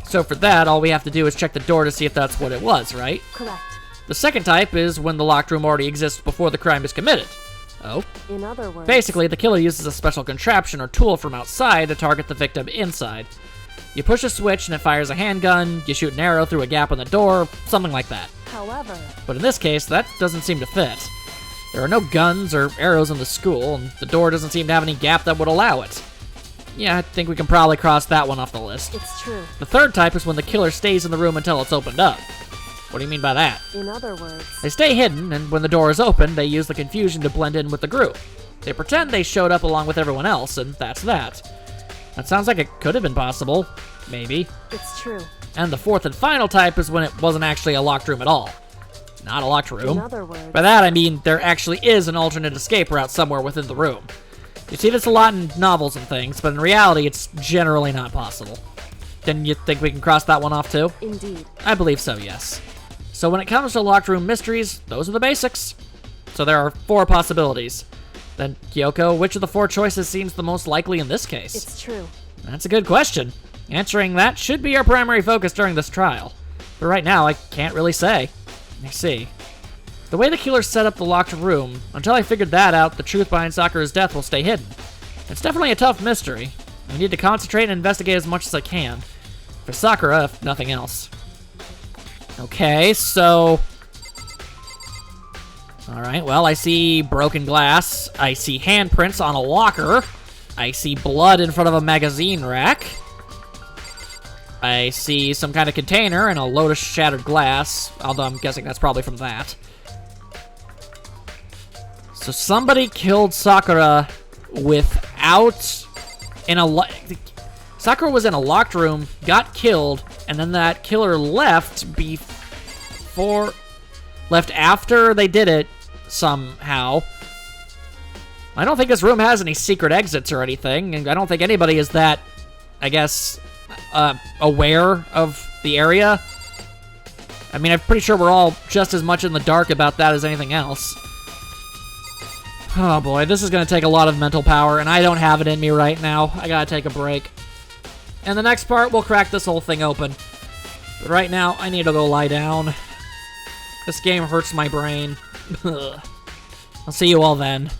Speaker 1: So for that, all we have to do is check the door to see if that's what it was, right?
Speaker 5: Correct.
Speaker 1: The second type is when the locked room already exists before the crime is committed. Oh?
Speaker 5: In other words...
Speaker 1: Basically, the killer uses a special contraption or tool from outside to target the victim inside. You push a switch and it fires a handgun, you shoot an arrow through a gap in the door, something like that.
Speaker 5: However...
Speaker 1: But in this case, that doesn't seem to fit. There are no guns or arrows in the school, and the door doesn't seem to have any gap that would allow it. Yeah, I think we can probably cross that one off the list.
Speaker 5: It's true.
Speaker 1: The third type is when the killer stays in the room until it's opened up. What do you mean by that?
Speaker 5: In other words...
Speaker 1: They stay hidden, and when the door is open, they use the confusion to blend in with the group. They pretend they showed up along with everyone else, and that's that. That sounds like it could have been possible. Maybe.
Speaker 5: It's true.
Speaker 1: And the fourth and final type is when it wasn't actually a locked room at all. Not a locked room.
Speaker 5: In other words...
Speaker 1: By that I mean there actually is an alternate escape route somewhere within the room. You see this a lot in novels and things, but in reality it's generally not possible. Then you think we can cross that one off too?
Speaker 5: Indeed.
Speaker 1: I believe so, yes. So when it comes to locked room mysteries, those are the basics. So there are 4 possibilities. Then, Kyoko, which of the 4 choices seems the most likely in this case?
Speaker 5: It's true.
Speaker 1: That's a good question. Answering that should be our primary focus during this trial. But right now, I can't really say. Let me see. The way the killer set up the locked room, until I figured that out, the truth behind Sakura's death will stay hidden. It's definitely a tough mystery. I need to concentrate and investigate as much as I can. For Sakura, if nothing else. Okay, so... Alright, well, I see broken glass. I see handprints on a locker. I see blood in front of a magazine rack. I see some kind of container and a load of shattered glass, although I'm guessing that's probably from that. So somebody killed Sakura without... Sakura was in a locked room, got killed, and then that killer left after they did it, somehow. I don't think this room has any secret exits or anything, and I don't think anybody is that, I guess, aware of the area. I mean, I'm pretty sure we're all just as much in the dark about that as anything else. Oh boy, this is gonna take a lot of mental power, and I don't have it in me right now. I gotta take a break. And the next part, we'll crack this whole thing open. But right now, I need to go lie down. This game hurts my brain. I'll see you all then.